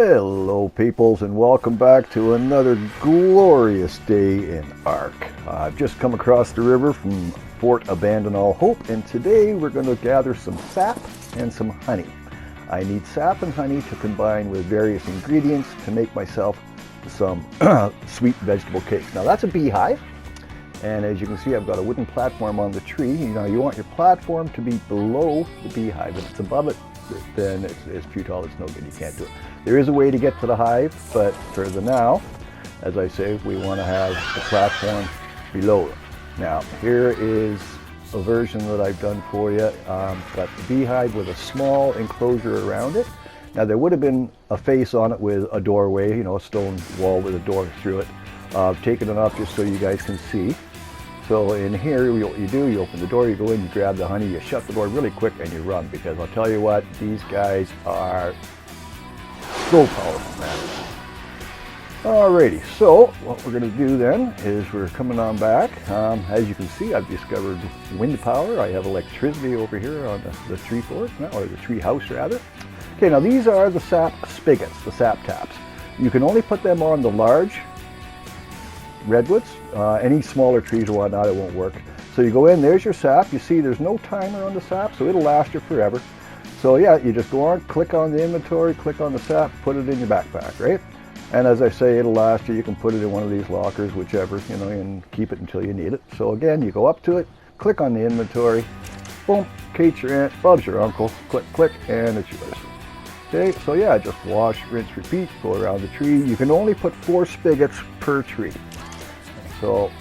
Hello peoples, and welcome back to another glorious day in ARC. I've just come across the river from Fort Abandon All Hope, and today we're going to gather some sap and some honey. I need sap and honey to combine with various ingredients to make myself some sweet vegetable cakes. Now that's a beehive, and as you can see I've got a wooden platform on the tree. You want your platform to be below the beehive. If it's above it, then it's futile, it's no good, you can't do it. There is a way to get to the hive, but for the now, as I say, we want to have the platform below it. Now, here is a version that I've done for you. Got the beehive with a small enclosure around it. Now, there would have been a face on it with a doorway, a stone wall with a door through it. I've taken it off just so you guys can see. So in here, what you do, you open the door, you go in, you grab the honey, you shut the door really quick, and you run, because I'll tell you what, these guys are so powerful, man. Alrighty, so what we're going to do then is we're coming on back. As you can see, I've discovered wind power. I have electricity over here on the tree fort, or the tree house rather. Okay, now these are the sap spigots, the sap taps. You can only put them on the large redwoods. Any smaller trees or whatnot, it won't work. So you go in, there's your sap. You see there's no timer on the sap, so it'll last you forever. So yeah, you just go on, click on the inventory, click on the sap, put it in your backpack, right? And as I say, it'll last you. You can put it in one of these lockers, whichever, and keep it until you need it. So again, you go up to it, click on the inventory, boom, Kate's your aunt, Bob's your uncle, click, click, and it's yours. Okay, so yeah, just wash, rinse, repeat, go around the tree. You can only put 4 spigots per tree. So,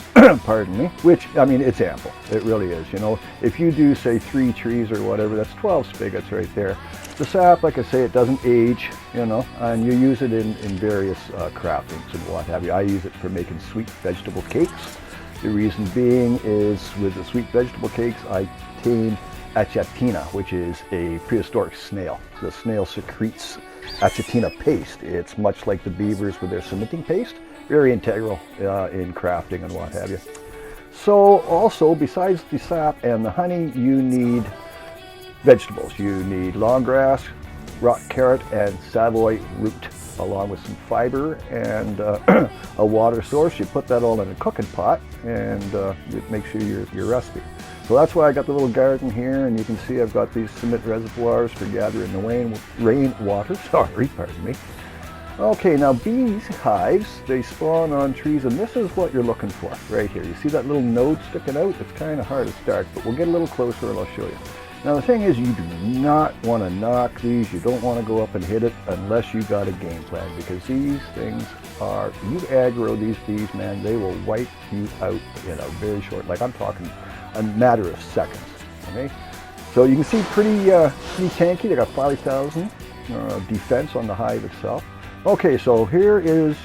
pardon me, which, I mean, it's ample. It really is, If you do, say, 3 trees or whatever, that's 12 spigots right there. The sap, like I say, it doesn't age, and you use it in various craftings and what have you. I use it for making sweet vegetable cakes. The reason being is with the sweet vegetable cakes, I obtain achatina, which is a prehistoric snail. The snail secretes achatina paste. It's much like the beavers with their cementing paste. Very integral in crafting and what have you. So also, besides the sap and the honey, you need vegetables. You need long grass, rock carrot, and Savoy root, along with some fiber and a water source. You put that all in a cooking pot, and it makes sure you're rusty. So that's why I got the little garden here, and you can see I've got these cement reservoirs for gathering the rainwater. Pardon me. Okay, now bees hives, they spawn on trees, and this is what you're looking for right here. You see that little node sticking out? It's kind of hard to start, but we'll get a little closer and I'll show you. Now the thing is, you do not want to knock these. You don't want to go up and hit it unless you got a game plan, because these things are, you aggro these bees, man, they will wipe you out in a very short, like I'm talking a matter of seconds, okay? So you can see pretty tanky. They got 5,000 defense on the hive itself. Okay, so here is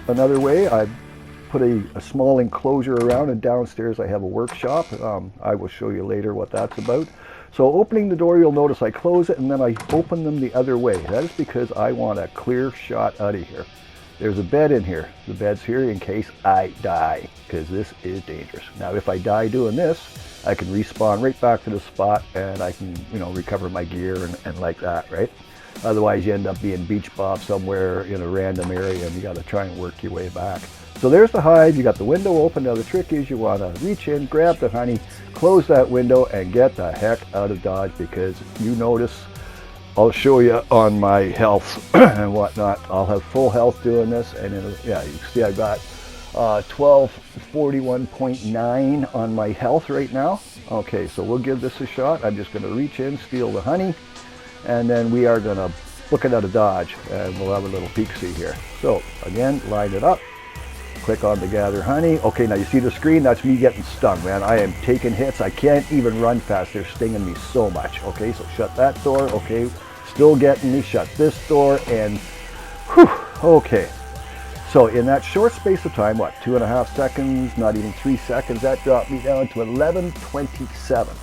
another way. I've put a small enclosure around, and downstairs I have a workshop. I will show you later what that's about. So opening the door, you'll notice I close it and then I open them the other way. That is because I want a clear shot out of here. There's a bed in here. The bed's here in case I die, because this is dangerous. Now if I die doing this, I can respawn right back to the spot, and I can, recover my gear and like that, right? Otherwise, you end up being beach bob somewhere in a random area, and you got to try and work your way back. So there's the hive. You got the window open. Now the trick is you want to reach in, grab the honey, close that window, and get the heck out of Dodge, because you notice, I'll show you on my health and whatnot. I'll have full health doing this, and you can see I got 1241.9 on my health right now. Okay, so we'll give this a shot. I'm just going to reach in, steal the honey, and then we are going to book it out of Dodge, and we'll have a little peek-see here. So again, line it up, click on the gather honey. Okay, now you see the screen? That's me getting stung, man. I am taking hits. I can't even run fast. They're stinging me so much. Okay, so shut that door. Okay, still getting me. Shut this door, and whew, okay. So in that short space of time, what, 2.5 seconds, not even 3 seconds, that dropped me down to 1127.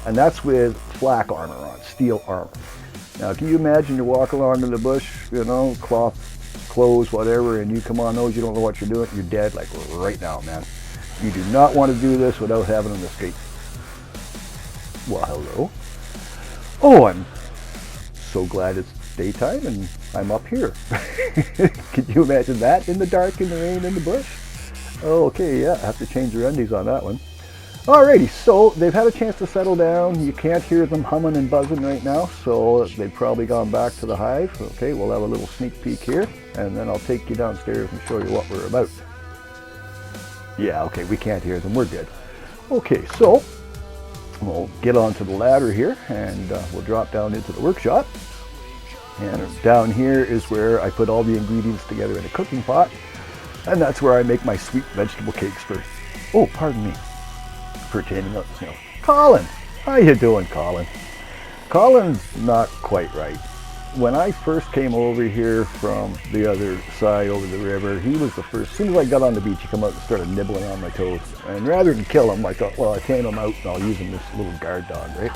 And that's with flak armor on, steel armor. Now, can you imagine you walk along in the bush, cloth, clothes, whatever, and you come on those, you don't know what you're doing, you're dead, like right now, man. You do not want to do this without having an escape. Well, hello. Oh, I'm so glad it's daytime and I'm up here. Could you imagine that in the dark, in the rain, in the bush? Okay, yeah, I have to change their undies on that one. Alrighty, so they've had a chance to settle down. You can't hear them humming and buzzing right now, so they've probably gone back to the hive. Okay, we'll have a little sneak peek here, and then I'll take you downstairs and show you what we're about. Yeah, okay, we can't hear them. We're good. Okay, so we'll get onto the ladder here, and we'll drop down into the workshop. And down here is where I put all the ingredients together in a cooking pot, and that's where I make my sweet vegetable cakes for, oh, pardon me, pertaining up snow. Colin, how you doing, Colin? Colin's not quite right. When I first came over here from the other side over the river, he was the first. As soon as I got on the beach, he come out and started nibbling on my toes. And rather than kill him, I thought, well, I tame him out and I'll use him as a little guard dog, right?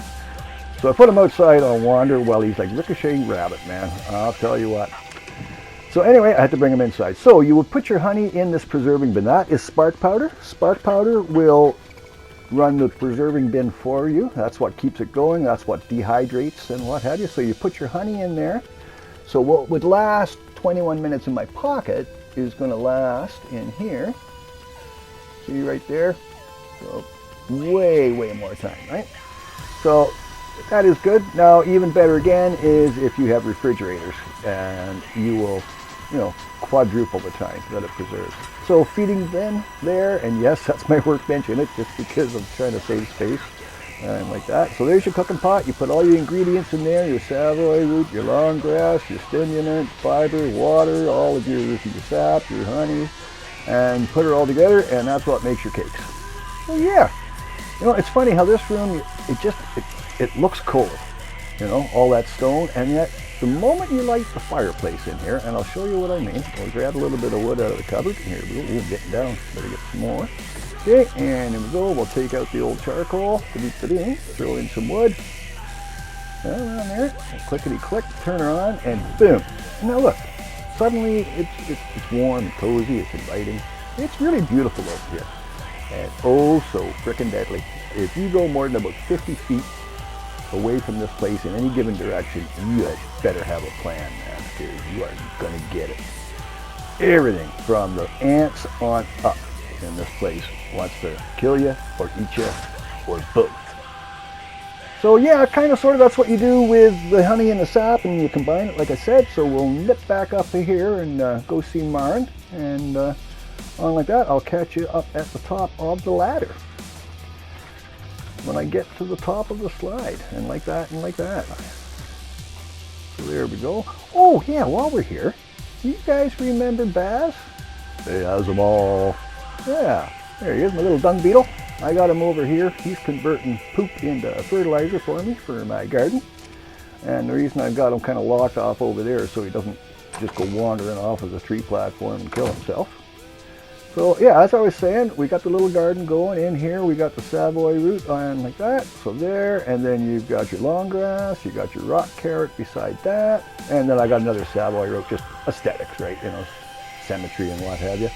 So I put him outside on wander while he's like ricochet rabbit, man. I'll tell you what. So anyway, I had to bring him inside. So you would put your honey in this preserving bin. That is spark powder. Spark powder will run the preserving bin for you. That's what keeps it going. That's what dehydrates and what have you. So you put your honey in there. So what would last 21 minutes in my pocket is going to last in here. See right there? So way more time, right? So that is good. Now even better again is if you have refrigerators, and you will, you know, quadruple the time that it preserves. So feeding bin there, and yes, that's my workbench in it just because I'm trying to save space and like that. So there's your cooking pot. You put all your ingredients in there, your savoy root, your long grass, your stimulant, fiber, water, all of your sap, your honey, and put it all together, and that's what makes your cakes. So yeah, you know, it's funny how this room, it looks cold, you know, all that stone, and yet the moment you light the fireplace in here, and I'll show you what I mean. We'll grab a little bit of wood out of the cupboard. Here we go. We're getting down. Better get some more. Okay, and here we go. We'll take out the old charcoal. Throw in some wood. Around there. Clickety click. Turn her on, and boom. Now look. Suddenly it's warm, and cozy. It's inviting. It's really beautiful over here, and oh so frickin' deadly. If you go more than about 50 feet away from this place in any given direction, you better have a plan, man, because you are going to get it. Everything from the ants on up in this place wants to kill you or eat you or both. So yeah, kind of sort of that's what you do with the honey and the sap, and you combine it like I said. So we'll nip back up to here and go see Maren, and on like that I'll catch you up at the top of the ladder when I get to the top of the slide, and like that and like that. So there we go. Oh yeah, while we're here, do you guys remember Baz? He has them all. Yeah, there he is, my little dung beetle. I got him over here. He's converting poop into fertilizer for me for my garden. And the reason I've got him kind of locked off over there is so he doesn't just go wandering off of the tree platform and kill himself. So yeah, as I was saying, we got the little garden going in here. We got the savoy root on like that. So there, and then you've got your long grass, you got your rock carrot beside that, and then I got another savoy root, just aesthetics, right? You know, symmetry and what have you.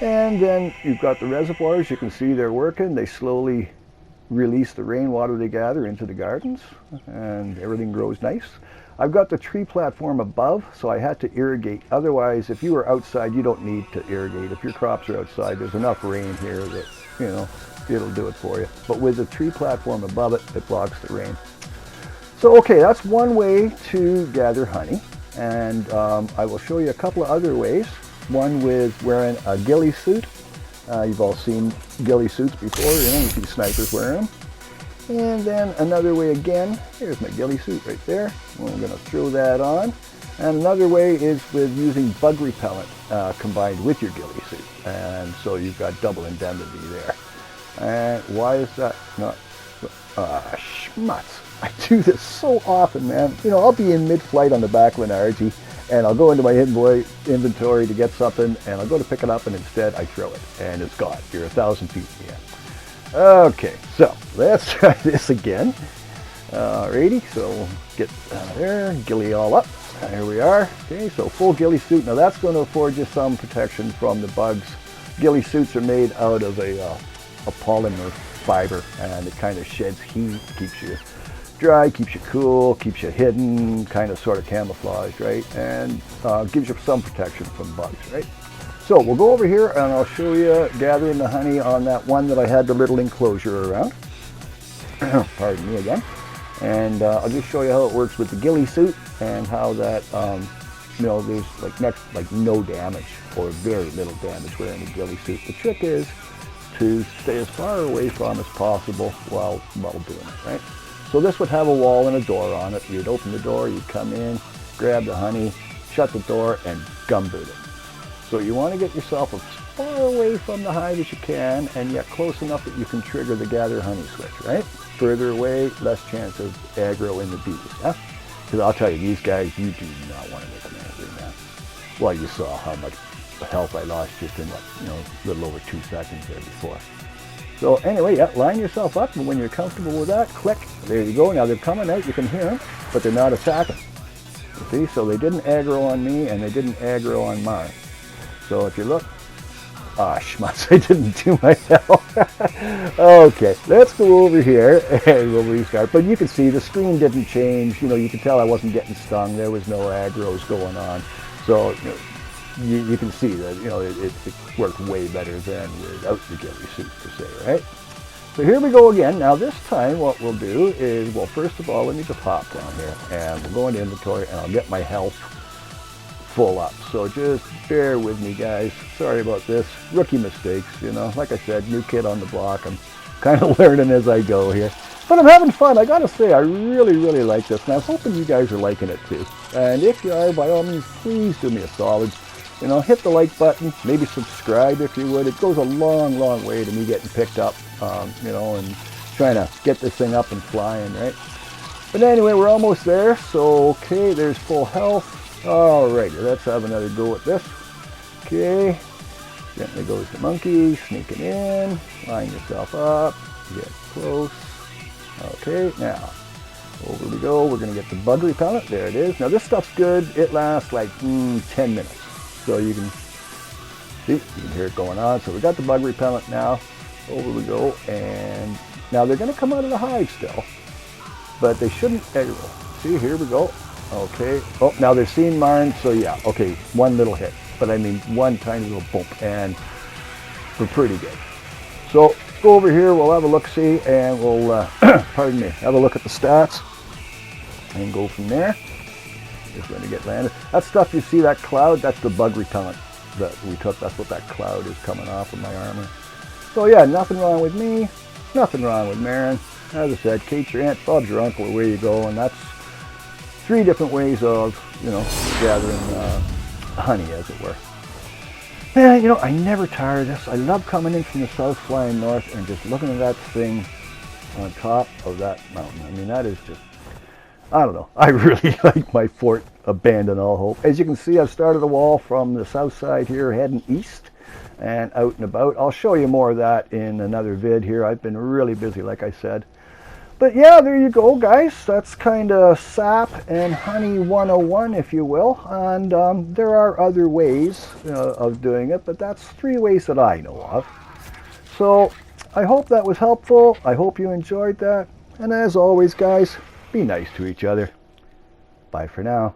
And then you've got the reservoirs. You can see they're working. They slowly release the rainwater they gather into the gardens, and everything grows nice. I've got the tree platform above, so I had to irrigate. Otherwise, if you were outside, you don't need to irrigate. If your crops are outside, there's enough rain here that, you know, it'll do it for you. But with the tree platform above it, it blocks the rain. So, okay, that's one way to gather honey. And I will show you a couple of other ways. One with wearing a ghillie suit. You've all seen ghillie suits before, you know, you see snipers wearing them. And then another way again, here's my ghillie suit right there. We're going to throw that on. And another way is with using bug repellent combined with your ghillie suit. And so you've got double indemnity there. And why is that not? Schmutz. I do this so often, man. You know, I'll be in mid-flight on the back of an RG, and I'll go into my inventory to get something, and I'll go to pick it up, and instead I throw it, and it's gone. You're 1,000 feet in the air. Okay, so let's try this again. Alrighty, so we'll get there, ghillie all up. There we are. Okay, so full ghillie suit. Now that's going to afford you some protection from the bugs. Ghillie suits are made out of a polymer fiber, and it kind of sheds heat, keeps you dry, keeps you cool, keeps you hidden, kind of sort of camouflage, right? And gives you some protection from bugs, right? So we'll go over here and I'll show you gathering the honey on that one that I had the little enclosure around. Pardon me again. And I'll just show you how it works with the ghillie suit and how that, you know, there's like no damage or very little damage wearing the ghillie suit. The trick is to stay as far away from as possible while doing it, right? So this would have a wall and a door on it. You'd open the door, you'd come in, grab the honey, shut the door, and gumboot it. So you want to get yourself as far away from the hive as you can, and yet close enough that you can trigger the gather honey switch, right? Further away, less chance of aggro in the bees, yeah? Because I'll tell you, these guys, you do not want to make them angry, man. Well, you saw how much health I lost just in, like, you know, a little over 2 seconds there before. So anyway, yeah, line yourself up, and when you're comfortable with that, click. There you go. Now they're coming out. You can hear them, but they're not attacking. You see? So they didn't aggro on me, and they didn't aggro on mine. So if you look, ah, schmutz, I didn't do my health. Okay, let's go over here, and we'll restart. But you can see the screen didn't change. You know, you could tell I wasn't getting stung. There was no aggros going on. So, you know, you can see that, you know, it worked way better than without the ghillie suit per se, right? So here we go again. Now this time what we'll do is, well, first of all, let me just hop down here and we'll go into inventory and I'll get my health full up. So just bear with me, guys. Sorry about this. Rookie mistakes, you know. Like I said, new kid on the block. I'm kind of learning as I go here. But I'm having fun. I gotta say, I really, really like this. And I was hoping you guys are liking it too. And if you are, by all means, please do me a solid. You know, hit the like button, maybe subscribe if you would. It goes a long, long way to me getting picked up, you know, and trying to get this thing up and flying, right? But anyway, we're almost there. So, okay, there's full health. All right, let's have another go at this. Okay, gently goes the monkey, sneaking in, line yourself up, get close. Okay, now, over we go. We're going to get the bug repellent. There it is. Now, this stuff's good. It lasts like 10 minutes. So you can see, you can hear it going on. So we got the bug repellent now. Over we go. And now they're going to come out of the hive still, but they shouldn't aggro. See, here we go. Okay. Oh, now they're seeing mine. So yeah, okay, one little hit. But I mean, one tiny little bump. And we're pretty good. So go over here. We'll have a look-see. And we'll, pardon me, have a look at the stats. And go from there. Just going to get landed. That stuff you see, that cloud, that's the bug repellent that we took. That's what that cloud is coming off of my armor. So yeah, nothing wrong with me. Nothing wrong with Marin. As I said, Kate's your aunt, Bob's your uncle, away you go. And that's 3 different ways of, you know, gathering honey, as it were. Yeah, you know, I never tire of this. I love coming in from the south, flying north, and just looking at that thing on top of that mountain. I mean, that is just, I don't know. I really like my fort, abandon all hope. As you can see, I've started a wall from the south side here, heading east and out and about. I'll show you more of that in another vid here. I've been really busy, like I said. But yeah, there you go, guys. That's kind of sap and honey 101, if you will. And there are other ways of doing it, but that's 3 ways that I know of. So I hope that was helpful. I hope you enjoyed that. And as always, guys, be nice to each other. Bye for now.